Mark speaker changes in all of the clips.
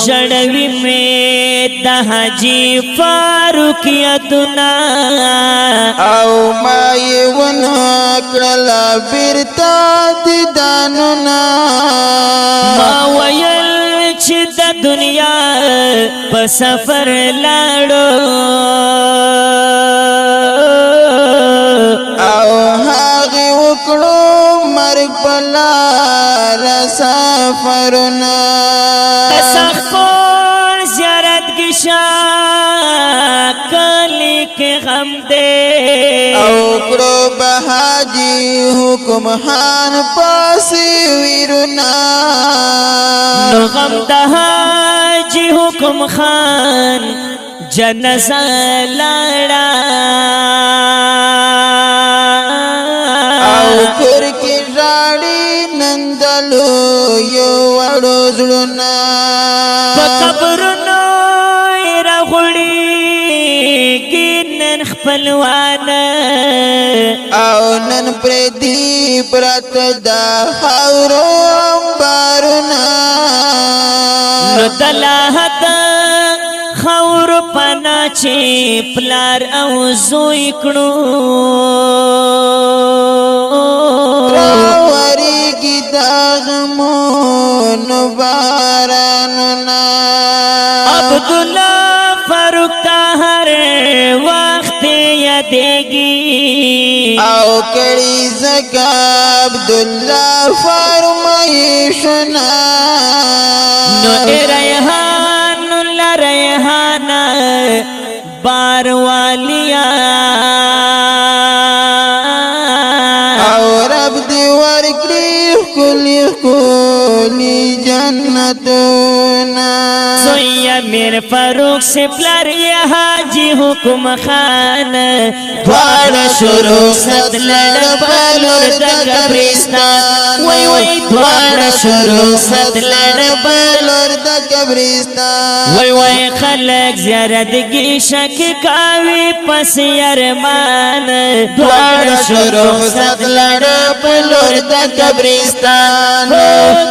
Speaker 1: جڑوی میں دا حاجی فاروق یدنا
Speaker 2: او مائی ونکڑلا بیرتا دیدانونا
Speaker 1: ما ویل چی دا دنیا پا سفر لاڑو
Speaker 2: او هاغی وکڑو مرگ بلا رسافرونا
Speaker 1: سخور زیارت گشا کلی کے غم دے
Speaker 2: او کڑو بحاجی حکم خان پاسی ویرونا
Speaker 1: نو غم دہا جی حکم خان جنازہ لاڑا
Speaker 2: او کور کی راڑی نندلو یو وڑو زڑونا
Speaker 1: پا قبرنو ایرا غڑی گینن خپلوانا
Speaker 2: او نن پردی پرت دا خورو امبارونا
Speaker 1: نو دلاحت خور پنا چی پلار او زوی کڑو
Speaker 2: راوری کی داغمون بارانونا
Speaker 1: عبداللہ فاروق تا ہر وقت یادیگی
Speaker 2: او کڑی زکا عبداللہ فرمائشنا
Speaker 1: نو اے ریحان اللہ ریحانا بار والیا
Speaker 2: او رب دی ورکڑی کلی کلی جنتونا
Speaker 1: سوئی امیر فاروق سے پلار یہ حاجی حکم خان دوار شروع ست لڑ بلور دا قبرستان وی وی دوار شروع ست لڑ
Speaker 2: بلور دا قبرستان
Speaker 1: وی وی خلق زیارتگی شک کاوی پس ارمان دوار شروع ست لڑ بلور دا قبرستان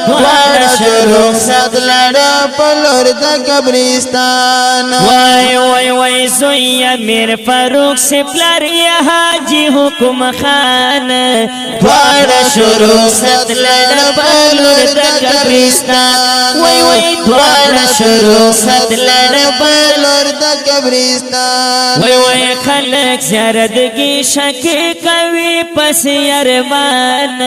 Speaker 1: دوار شروع ست لڑ
Speaker 2: بلور دا قبرستان
Speaker 1: وای وای وای زوی امیر فاروق سے پلار یہ حاجی حکم خان دوار شروع ست لڑ بلور دا قبرستان وای وای دوار شروع ست لڑ
Speaker 2: بلور دا قبرستان
Speaker 1: وای وای خلق زیارتگی شک کوي پس ارمان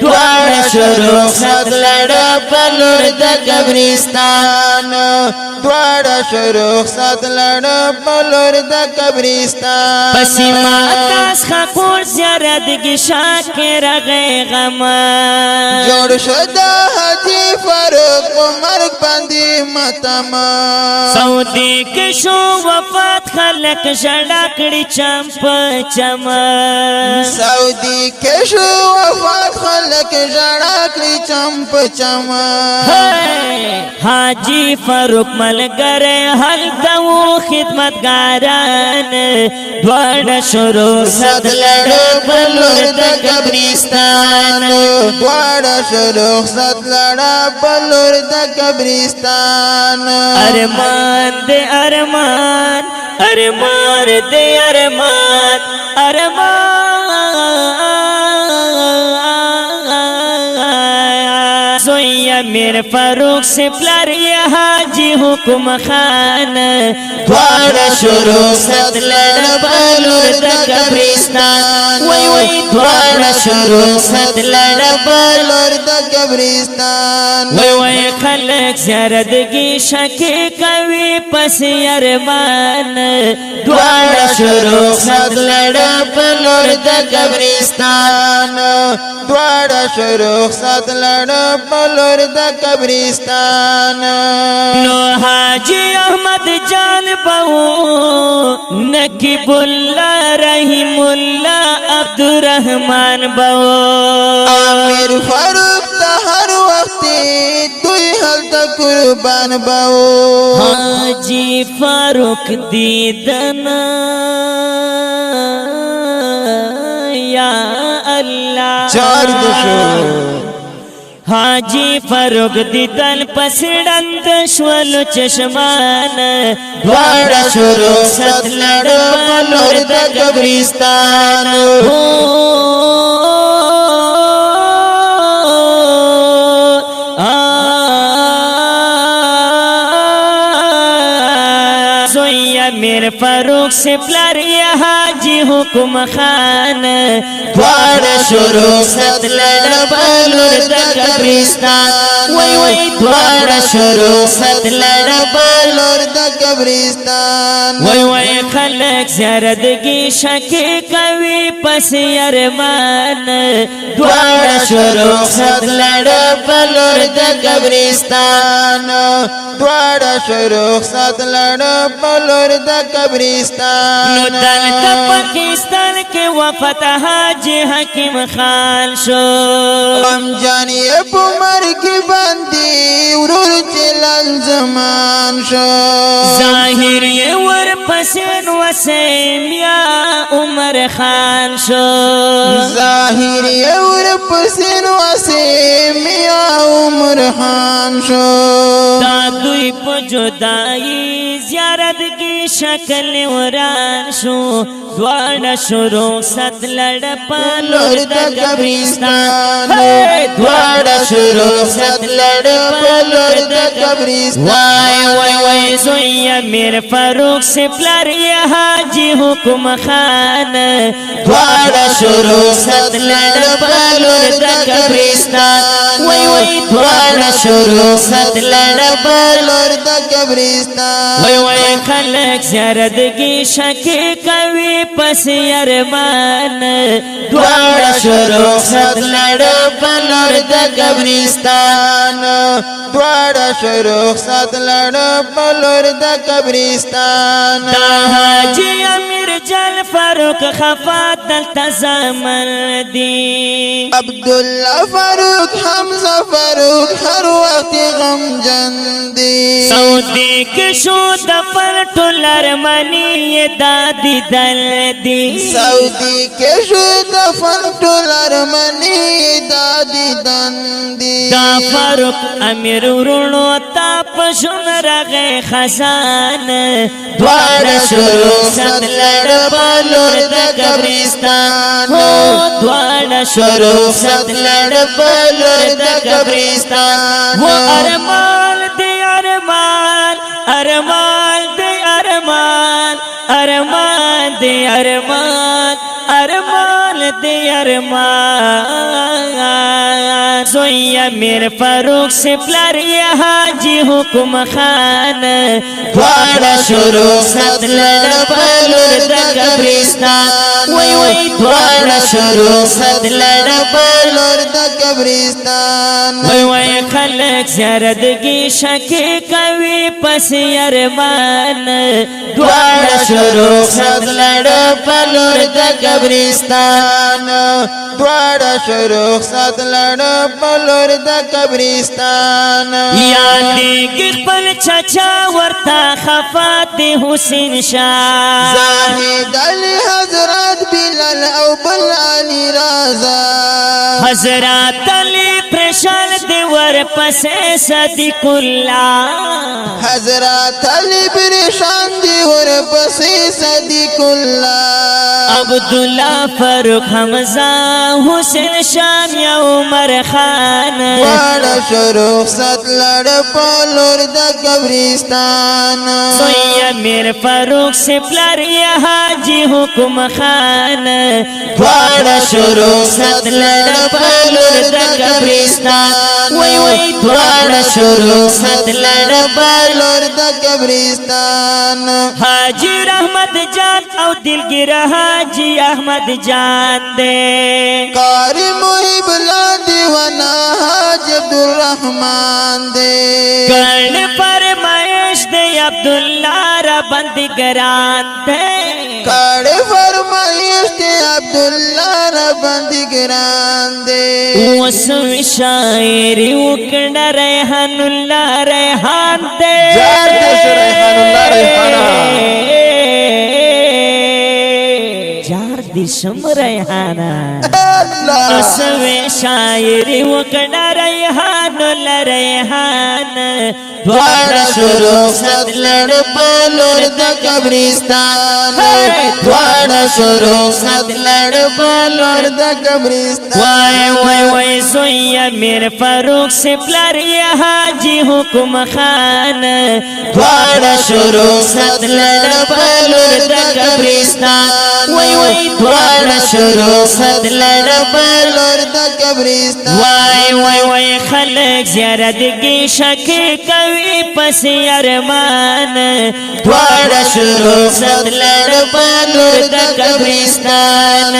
Speaker 1: دوار شروع ست لڑ بلور دا قبرستان
Speaker 2: دوارا شروع سات لڑ بلور دا قبرستان
Speaker 1: پسی ماتاس خاکور زیارتگی شاکر غی غم
Speaker 2: جوڑ شدہ حاجی فاروق کو مرگ بندی ماتم
Speaker 1: سعودی کشو وفات خلق جڑاکڑی چمپ چم
Speaker 2: سعودی کشو وفات خلق جڑاکڑی چمپ چم
Speaker 1: حاجی فاروق ملگر حل دو خدمتگاران دوار شروع ست لڑ بلور دا قبرستان
Speaker 2: دوار شروع ست لڑ بلور دا قبرستان
Speaker 1: ارمان دے ارمان ارمان دے ارمان زوی امیر فاروق سے پلار یہ حاجی حکم خان دوار شروع ست لڑ بلور دا قبرستان وی وی دوار شروع ست لڑ
Speaker 2: بلور دا قبرستان
Speaker 1: وی وی خلق زیارتگی شک کوي پس ارمان دوار شروع ست لڑ بلور دا قبرستان
Speaker 2: دوار شروع ست لڑ بلور دا قبرستان
Speaker 1: نو حاجی احمد جان بہو نقیب اللہ رحیم اللہ عبدالرحمن بہو
Speaker 2: امیر فاروق تا ہر وقت دوی حل تا قربان باو
Speaker 1: حاجی فاروق دیدنا یا اللہ
Speaker 2: چار دشو
Speaker 1: حاجی فاروق دیدل پسړند شولو چشمان دوړه شروع ست لړ پلور د قبرستان امیر فاروق سے پلار یا حاجی حکم خان دوار شروع ست لڑ بلور دا قبرستان وی وی دوار شروع ست لڑ بلور
Speaker 2: دا قبرستان
Speaker 1: وی وی خلق زیارتگی شکی کوي پس ارمان دوار شروع ست لڑ بلور دا قبرستان
Speaker 2: دوار شروع ست لڑ بلور دا قبرستان
Speaker 1: نو دلتا پاکستان کے وفت حاجی حکیم خان شو
Speaker 2: ہم جانیے پمر کی بندی ورور چلال زمان شو
Speaker 1: ظاہر یہ ور پسین وسیم یا عمر خان شو
Speaker 2: ظاہر یہ ور پسین وسیم یا عمر خان شو
Speaker 1: دادوی پا جدائی زیارت کی شکل وران شو دوارا شروع ست لڑ پلور دا قبرستان
Speaker 2: دوارا شروع ست لڑ پلور دا قبرستان
Speaker 1: وای وای وای زوی امیر فاروق سے پلار یا حاجی حکم خان دوارا شروع ست لڑ پلور دا قبرستان وای وای دوارا شروع ست لڑ پلور
Speaker 2: دا قبرستان
Speaker 1: وای وای خلق زیارتگی شکی کوي پس ارمان دوارا شروع ست لڑ پلور دا قبرستان
Speaker 2: دوارا شروع ست لڑ پلور دا قبرستان
Speaker 1: دا حاجی امیر جل فاروق خفا دلتا زمن دی
Speaker 2: عبداللہ فاروق حمزہ فاروق ہر وقت غم جندی
Speaker 1: سعودی کشو دفن ٹولر منی دادی دل دی
Speaker 2: سعودی کے شو دفن ٹولر منی دادی دندی
Speaker 1: دا فاروق امیر ورونو تا پشن رغی خزان دوارا شروع ست لڑ پلور دا قبرستان دوارا شروع ست لڑ پلور دا قبرستان وہ ارمان دی ارمان ارمان دی ارمان ارمان دی ارمان ارمان دی ارمان زوی امیر فاروق سے پلار یا حاجی حکم خان دوارا شروع ست لڑ پلور دا قبرستان وی وی دوارا شروع ست لڑ پلور
Speaker 2: دا قبرستان
Speaker 1: وی وی خلق زیارتگی شکی کوي پس ارمان دوارا شروع ست لڑ پلور دا قبرستان
Speaker 2: دوارا شروع ست لڑ پلور دا قبرستان
Speaker 1: یادی گخپل چچا ورتا خفات حسین شاہ
Speaker 2: زاہد علی حضرت بلال او بل علی رازا
Speaker 1: حضرات علی پرشان دیور پسے صدیق اللہ
Speaker 2: حضرت علی پریشان دیور پسے صدیق اللہ
Speaker 1: عبداللہ فاروق حمزہ حسین شام یا عمر خان
Speaker 2: دوارا شروع ست لڑ پلور دا قبرستان
Speaker 1: زوی امیر فاروق سے پلار یا حاجی حکم خان دوارا شروع ست لڑ پلور دا قبرستان وی وی دوارا شروع ست لڑ پلور
Speaker 2: دا قبرستان
Speaker 1: حاجی رحمت جان او دلگیر حاجی احمد جان دے
Speaker 2: قاری محب لا دیوانا حاج عبدالرحمن دے
Speaker 1: کرن فرمائش دے عبداللہ را بندگران دے
Speaker 2: کاڑ فرمائش دے عبداللہ را بندگران دے
Speaker 1: وسو شاعری وکڑا ریحان اللہ ریحان دے
Speaker 2: جار دے ریحان اللہ ریحانا
Speaker 1: جار دی شم ریحانا
Speaker 2: الله
Speaker 1: اسوي شاعری وکړه ریحان لریحان
Speaker 2: دوار شروع ستلړ پلور د قبرستان دوار شروع ستلړ پلور د قبرستان
Speaker 1: وای وای وای زوی امیر فاروق سے پلار یہ حاجی حکم خان
Speaker 2: دوار شروع ستلړ پلور د قبرستان وای وای دوار شروع ستلړ پلور د قبرستان
Speaker 1: وای وای وای خلق زیارت کی شک کوي پس ارمان
Speaker 2: دوار شروع ستلړ پلور د قبرستان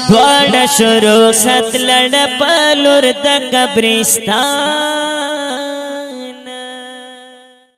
Speaker 1: دوار شروع ستلړ پلور د قبرستان